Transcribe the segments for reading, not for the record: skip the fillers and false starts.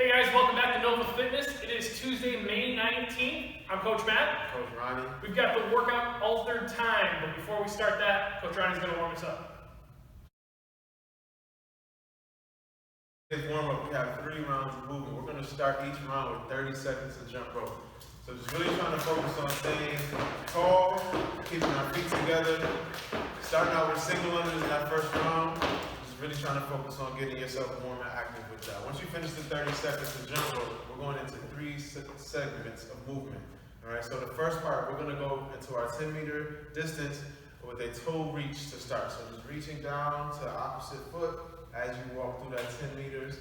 Hey guys, welcome back to Nova Fitness. It is Tuesday, May 19th. I'm Coach Matt. Coach Ronnie. We've got the workout altered time, but before we start that, Coach Ronnie's going to warm us up. This warm-up, we have 3 rounds of movement. We're going to start each round with 30 seconds of jump rope. So just really trying to focus on staying tall, keeping our feet together. Starting out with single unders in that first round. Just really trying to focus on getting yourself warm and active with that. Once you finish the 30 seconds of jump rope, we're going into 3 segments of movement. Alright, so the first part, we're going to go into our 10-meter distance with a toe reach to start. So just reaching down to the opposite foot as you walk through that 10 meters.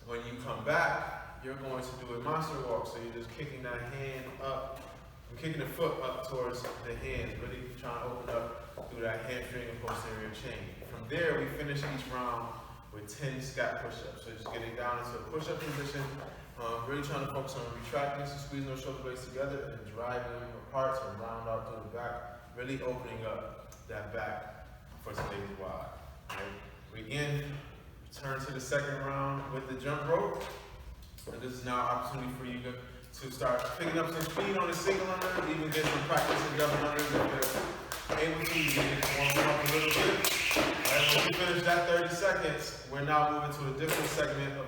When you come back, you're going to do a monster walk. So you're just kicking that hand up, and kicking the foot up towards the hands, really trying to open up through that hamstring and posterior chain. From there, we finish each round with 10 squat push-ups. So just getting down into a push-up position, really trying to focus on retracting, so squeezing those shoulder blades together and driving them apart to round out through the back, really opening up that back for today's WOD. Right? We again return to the second round with the jump rope. And this is now an opportunity for you to start picking up some speed on the single under, even get some practice in double unders if you're able to. You can warm up a little bit. Right, once you finish that 30 seconds, we're now moving to a different segment of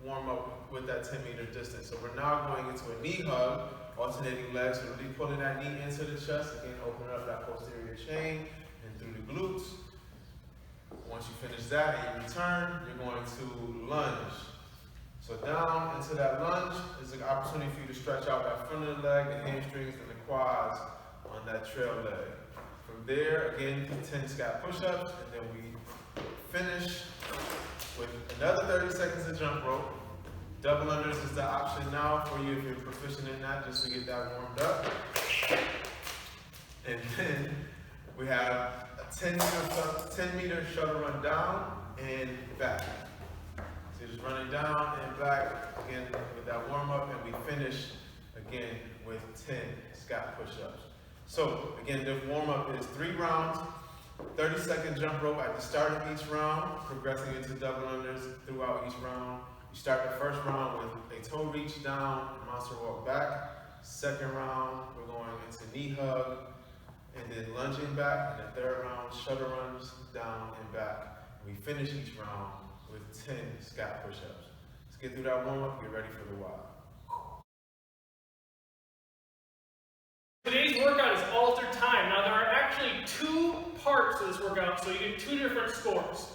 warm up with that 10-meter distance. So we're now going into a knee hug, alternating legs, so really pulling that knee into the chest, again opening up that posterior chain and through the glutes. Once you finish that and you return, you're going to lunge. So down into that lunge is an opportunity for you to stretch out that front of the leg, the hamstrings, and the quads on that trail leg. From there, again, 10 squat push-ups, and then we finish with another 30 seconds of jump rope. Double unders is the option now for you if you're proficient in that, just to get that warmed up. And then we have a 10-meter shuttle run down and back. So you're just running down and back again with that warm up, and we finish again with 10 squat push-ups. So again, the warm up is 3 rounds, 30-second jump rope at the start of each round, progressing into double unders throughout each round. You start the first round with a toe reach down, monster walk back. Second round, we're going into knee hug, and then lunging back. And the third round, shuttle runs down and back. We finish each round with 10 squat push-ups. Let's get through that warm-up, get ready for the WOD. Today's workout is altered time. Now there are actually 2 parts to this workout, so you get 2 different scores.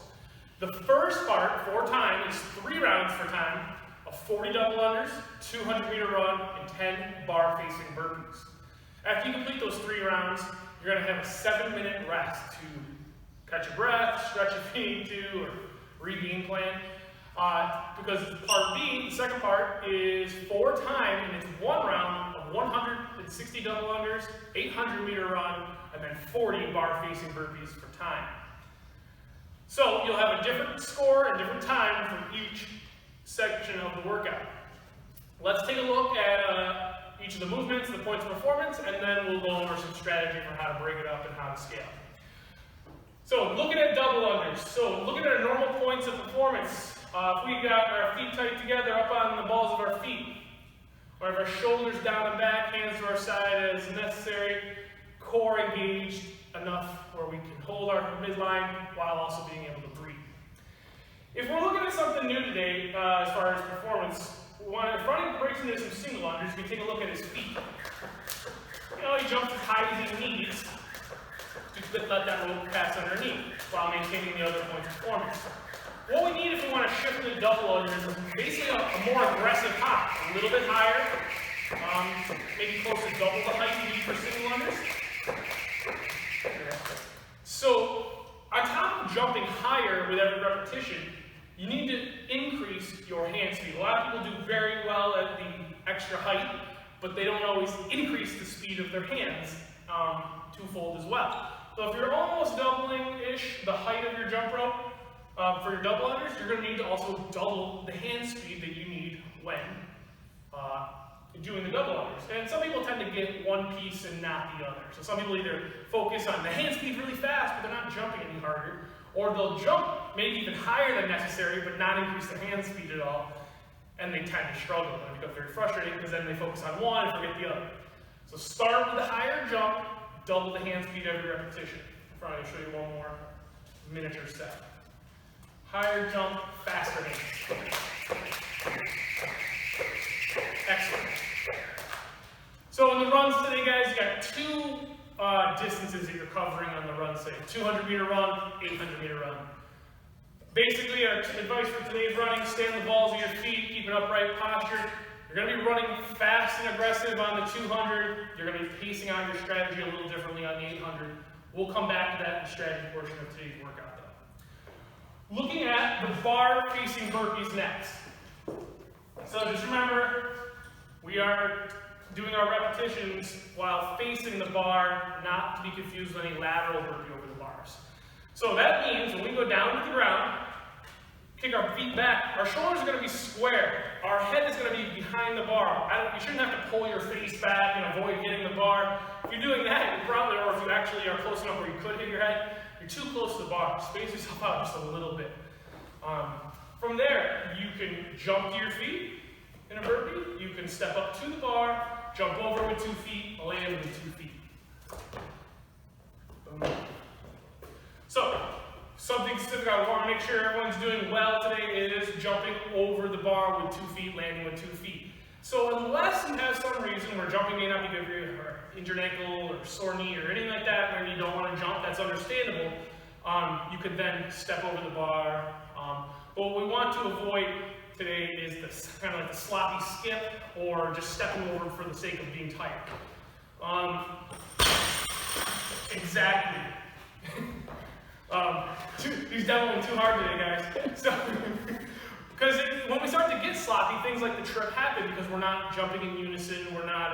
The first part, for time, is 3 rounds for time of 40 double unders, 200-meter run, and 10 bar-facing burpees. After you complete those 3 rounds, you're going to have a 7-minute rest to catch your breath, stretch if you need to, or re-game plan. Because part B, the second part, is for time, and it's 1 round of 160 double unders, 800-meter run, and then 40 bar-facing burpees for time. So you'll have a different score and different time for each section of the workout. Let's take a look at each of the movements, the points of performance, and then we'll go over some strategy for how to break it up and how to scale. So looking at double unders, so looking at our normal points of performance, if we got our feet tight together up on the balls of our feet, or if our shoulders down and back, hands to our side as necessary, core engaged enough where we can hold our midline while also being able to breathe. If we're looking at something new today, as far as performance, if Ronnie breaks into some single unders, you can take a look at his feet. You know, he jumps as high as he needs to let that rope pass underneath while maintaining the other points of performance. What we need if we want to shift into double unders is basically a more aggressive hop, a little bit higher, maybe close to double the height you need for single unders. So, on top of jumping higher with every repetition, you need to increase your hand speed. A lot of people do very well at the extra height, but they don't always increase the speed of their hands twofold as well. So if you're almost doubling-ish the height of your jump rope for your double unders, you're going to need to also double the hand speed that you need when doing the double unders. And some people tend to get one piece and not the other. So some people either focus on the hand speed really fast, but they're not jumping any harder, or they'll jump maybe even higher than necessary, but not increase the hand speed at all. and they tend to struggle and become very frustrating because then they focus on one and forget the other. So start with a higher jump, double the hand speed every repetition. I'll probably show you one more miniature set. Higher jump, faster hands. Excellent. So in the runs today, guys, you got two distances that you're covering on the run today. 200-meter run, 800-meter run. Basically, our advice for today's running, stay on the balls of your feet, keep an upright posture. You're going to be running fast and aggressive on the 200. You're going to be pacing out your strategy a little differently on the 800. We'll come back to that in the strategy portion of today's workout, though. Looking at the bar facing burpees next. So just remember, we are doing our repetitions while facing the bar, not to be confused with any lateral burpee over the bars. So that means when we go down to the ground, kick our feet back, our shoulders are going to be square. Our head is going to be behind the bar. You shouldn't have to pull your face back and avoid hitting the bar. If you're doing that, you probably, or if you actually are close enough where you could hit your head, you're too close to the bar. Space yourself out just a little bit. From there, you can jump to your feet in a burpee. You can step up to the bar, jump over with 2 feet, land with 2 feet. Boom. So, something specific I want to make sure everyone's doing well today is jumping over the bar with 2 feet, landing with 2 feet. So unless you have some reason where jumping may not be good for you, or injured ankle, or sore knee, or anything like that, where you don't want to jump, that's understandable. You could then step over the bar. But what we want to avoid today is this kind of like the sloppy skip, or just stepping over for the sake of being tired. Exactly. He's demoing too hard today, guys. So, because when we start to get sloppy, things like the trip happen because we're not jumping in unison, we're not,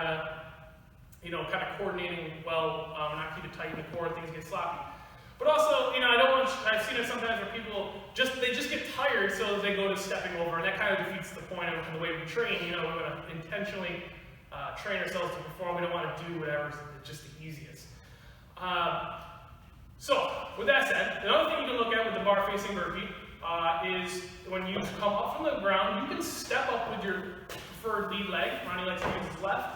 kind of coordinating well, we're not keeping tight in the core, things get sloppy. But also, I've seen it sometimes where people they just get tired, so they go to stepping over, and that kind of defeats the point of the way we train. We want to intentionally train ourselves to perform. We don't want to do whatever's just the easiest. So, with that said, another thing you can look at with the bar facing burpee is when you come up from the ground, you can step up with your preferred lead leg. Ronnie likes to use his left.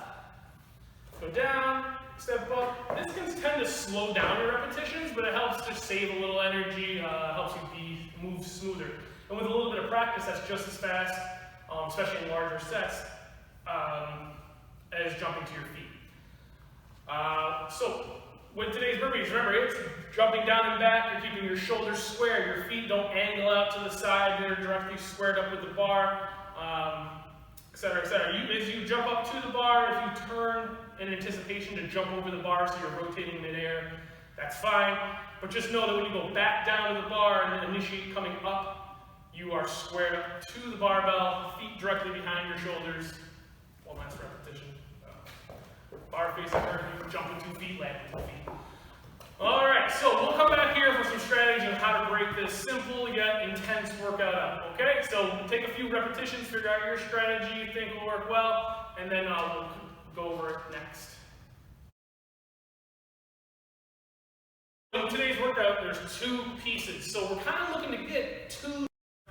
Go down, step up. This can tend to slow down your repetitions, but it helps to save a little energy, helps you move smoother. And with a little bit of practice, that's just as fast, especially in larger sets, as jumping to your feet. So, with today's burpees, remember, it's jumping down and back, you're keeping your shoulders square, your feet don't angle out to the side, they're directly squared up with the bar, etc., etc. As you jump up to the bar, if you turn in anticipation to jump over the bar so you're rotating midair, that's fine. But just know that when you go back down to the bar and initiate coming up, you are squared up to the barbell, feet directly behind your shoulders. One last repetition. Bar facing burpee, jumping 2 feet, landing 2 feet. Alright, so we'll come back here for some strategies on how to break this simple yet intense workout up. Okay, so take a few repetitions, figure out your strategy you think will work well, and then we'll go over it next. In today's workout, there's 2 pieces. So we're kind of looking to get 2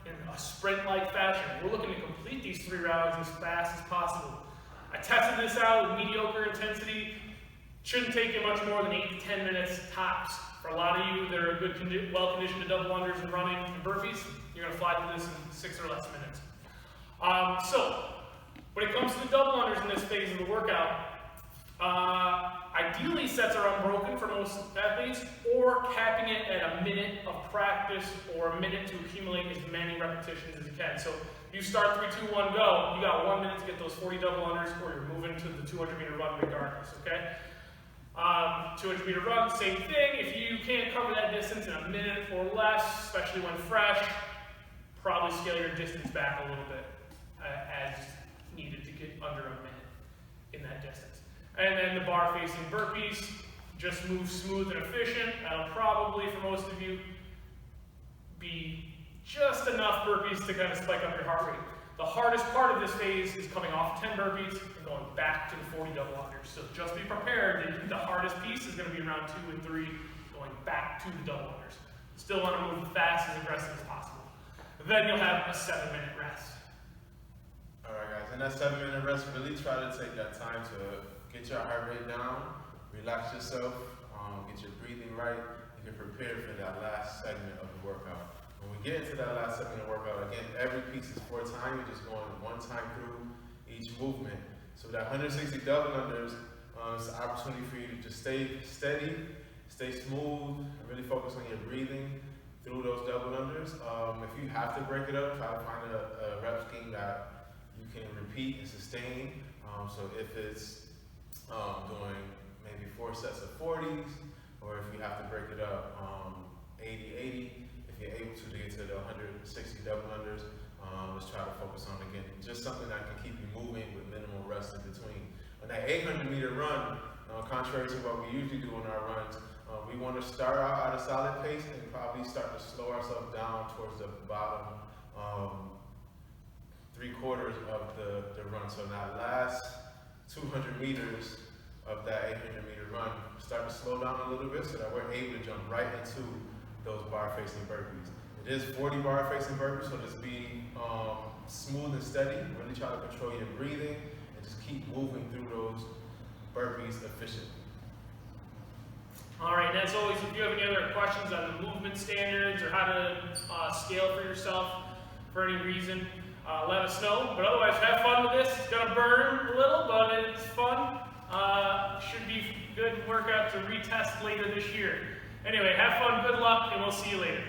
in a sprint-like fashion. We're looking to complete these 3 rounds as fast as possible. I tested this out with mediocre intensity. Shouldn't take you much more than 8 to 10 minutes tops. For a lot of you that are good, well-conditioned to double unders and running and burpees, you're going to fly through this in 6 or less minutes. So, when it comes to the double unders in this phase of the workout, ideally sets are unbroken for most athletes, or capping it at a minute of practice or a minute to accumulate as many repetitions as you can. So you start 3, 2, 1, go. You got 1 minute to get those 40 double unders, or you're moving to the 200-meter run regardless, okay? 200-meter run, same thing. If you can't cover that distance in a minute or less, especially when fresh, probably scale your distance back a little bit as needed to get under a minute in that distance. And then the bar facing burpees, just move smooth and efficient. That'll probably, for most of you, be just enough burpees to kind of spike up your heart rate. The hardest part of this phase is coming off 10 burpees and going back to the 40 double unders. So just be prepared. The hardest piece is going to be around 2 and 3, going back to the double unders. Still want to move fast, as aggressive as possible. Then you'll have a 7-minute rest. in that 7-minute rest, really try to take that time to get your heart rate down, relax yourself, get your breathing right. You can prepare for that last segment of the workout. When we get into that last segment of the workout, again, every piece is 4 times. You're just going 1 time through each movement. So that 160 double unders is an opportunity for you to just stay steady, stay smooth, and really focus on your breathing through those double unders. If you have to break it up, try to find a rep scheme that you can repeat and sustain. So if it's doing maybe 4 sets of 40s, or if you have to break it up 80-80, if you're able to get to the 160 double unders, let's try to focus on, again, just something that can keep you moving with minimal rest in between. On that 800-meter run, contrary to what we usually do on our runs, we want to start out at a solid pace and probably start to slow ourselves down towards the bottom 3/4 of the run. So in that last 200 meters of that 800-meter run, start to slow down a little bit so that we're able to jump right into those bar-facing burpees. It is 40 bar-facing burpees, so just be smooth and steady. Really try to control your breathing and just keep moving through those burpees efficiently. All right, and as always, if you have any other questions on the movement standards or how to scale for yourself for any reason, let us know. But otherwise, have fun with this. It's gonna burn a little, but it's fun. Should be good workout to retest later this year. Anyway, have fun, good luck, and we'll see you later.